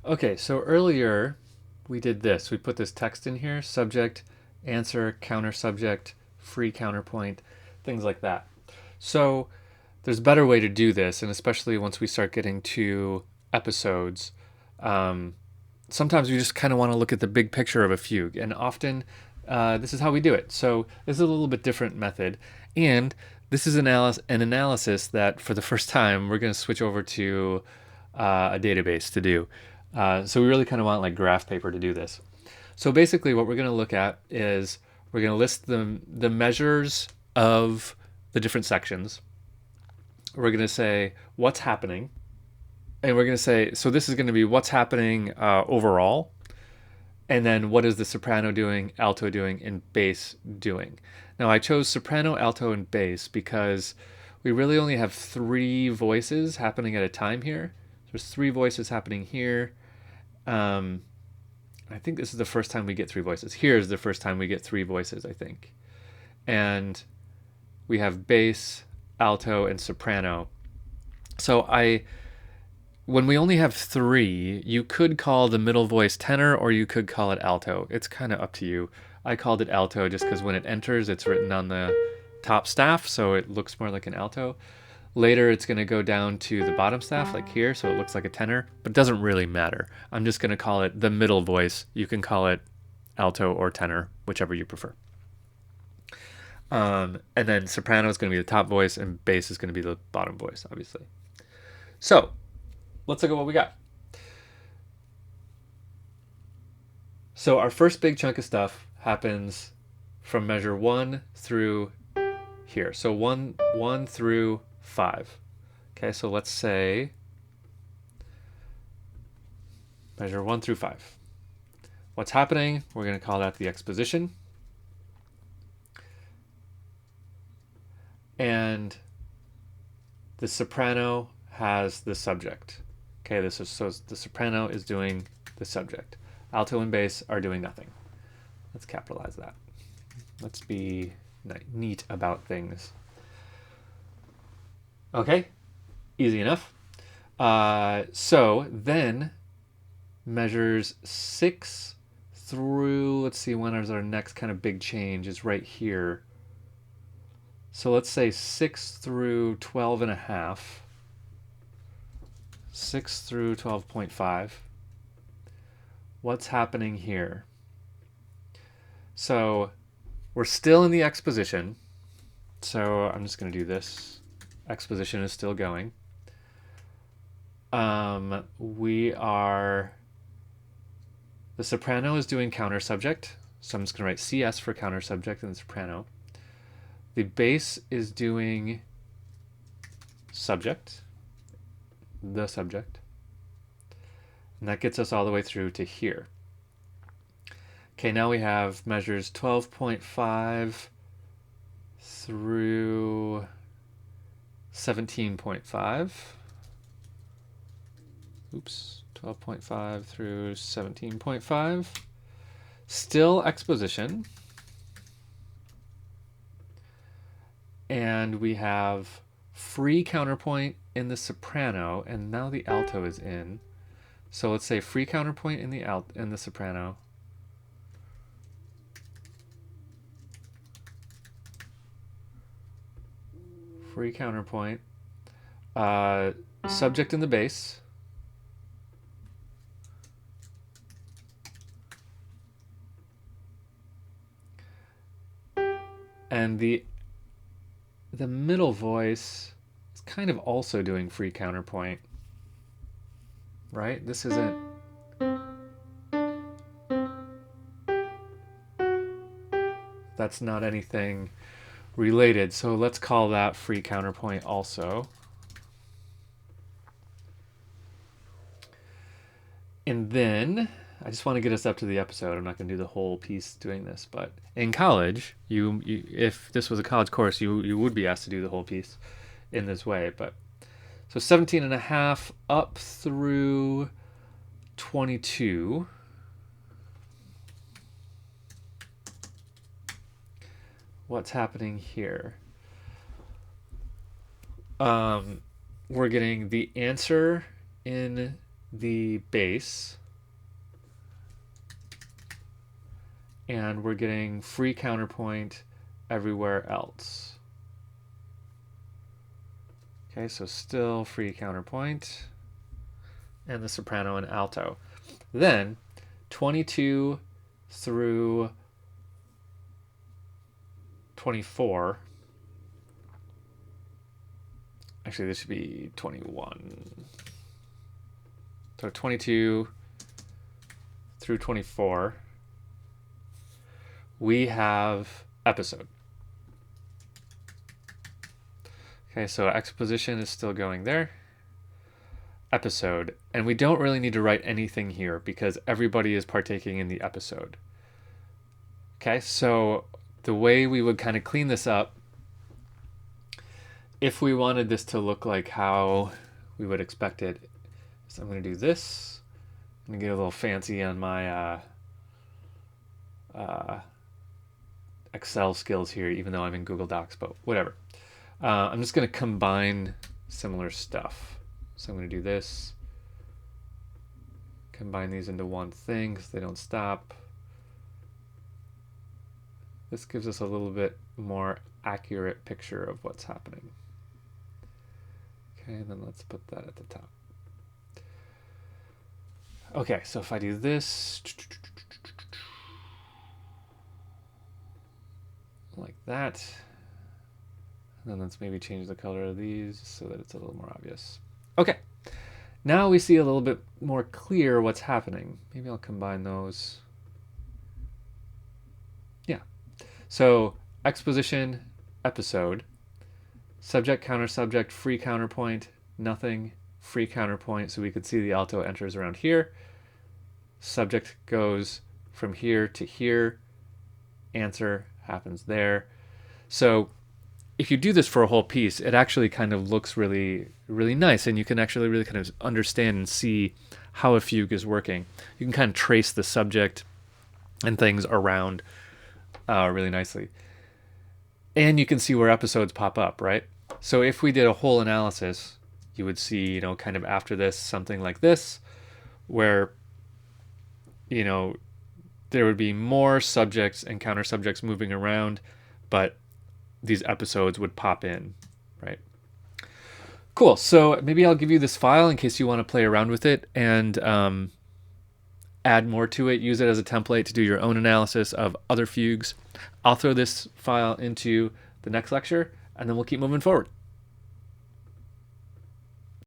Okay, so earlier we did this. We put this text in here, subject, answer, counter subject, free counterpoint, things like that. So there's a better way to do this, and especially once we start getting to episodes, um, sometimes we just kind of want to look at the big picture of a fugue, and often this is how we do it. So this is a little bit different method, and this is an analysis that for the first time we're going to switch over to a database to do. So we really kind of want like graph paper to do this. So basically, what we're going to look at is we're going to list the measures of the different sections. We're going to say what's happening, and we're going to say so this is going to be what's happening overall, and then what is the soprano doing, alto doing, and bass doing. Now I chose soprano, alto, and bass because we really only have three voices happening at a time here. There's three voices happening here. Um, I think this is the first time we get three voices. Here's the first time we get three voices, I think. And we have bass, alto, and soprano. So when we only have three, you could call the middle voice tenor or you could call it alto. It's kind of up to you. I called it alto just because when it enters, it's written on the top staff, so it looks more like an alto. Later, it's going to go down to the bottom staff, like here, so it looks like a tenor, but it doesn't really matter. I'm just going to call it the middle voice. You can call it alto or tenor, whichever you prefer. And then soprano is going to be the top voice, and bass is going to be the bottom voice, obviously. So, let's look at what we got. So, our first big chunk of stuff happens from measure 1 through here. So, 1 through 5. Okay, so let's say measure 1 through 5. What's happening? We're going to call that the exposition. And the soprano has the subject. Okay, so the soprano is doing the subject. Alto and bass are doing nothing. Let's capitalize that. Let's be neat about things. Okay, easy enough. So then measures 6 through, let's see, when is our next kind of big change is right here. So let's say 6 through 12 and a half. 6 through 12.5. What's happening here? So we're still in the exposition. So I'm just going to do this. Exposition is still going. We are... The soprano is doing counter subject. So I'm just going to write CS for counter subject and soprano. The bass is doing subject. The subject. And that gets us all the way through to here. Okay, now we have measures 12.5 through 17.5. Oops, 12.5 through 17.5. Still exposition. And we have free counterpoint in the soprano, and now the alto is in. So let's say free counterpoint in the soprano. Free counterpoint. Subject in the bass. And the middle voice is kind of also doing free counterpoint. Right? This isn't... That's not anything related. So let's call that free counterpoint also. And then I just want to get us up to the episode. I'm not going to do the whole piece doing this, but in college, you if this was a college course, you would be asked to do the whole piece in this way. But so 17 and a half up through 22. What's happening here? We're getting the answer in the bass, and we're getting free counterpoint everywhere else. Okay, so still free counterpoint, and the soprano and alto. Then 22 through 24. Actually, this should be 21. So 22 through 24, we have episode. Okay, so exposition is still going there. Episode. And we don't really need to write anything here because everybody is partaking in the episode. Okay, so the way we would kind of clean this up, if we wanted this to look like how we would expect it, so I'm going to do this. I'm going to get a little fancy on my Excel skills here, even though I'm in Google Docs, but whatever. I'm just going to combine similar stuff. So I'm going to do this. Combine these into one thing so they don't stop. This gives us a little bit more accurate picture of what's happening. Okay, and then let's put that at the top. Okay, so if I do this, like that, and then let's maybe change the color of these so that it's a little more obvious. Okay, now we see a little bit more clear what's happening. Maybe I'll combine those. Yeah, so exposition, episode, subject, counter, subject, free counterpoint, nothing, free counterpoint, so we could see the alto enters around here. Subject goes from here to here. Answer happens there. So if you do this for a whole piece, it actually kind of looks really, really nice, and you can actually really kind of understand and see how a fugue is working. You can kind of trace the subject and things around really nicely. And you can see where episodes pop up, right? So if we did a whole analysis, you would see, you know, kind of after this, something like this, where, you know, there would be more subjects and counter subjects moving around, but these episodes would pop in, right? Cool. So maybe I'll give you this file in case you want to play around with it and add more to it. Use it as a template to do your own analysis of other fugues. I'll throw this file into the next lecture, and then we'll keep moving forward.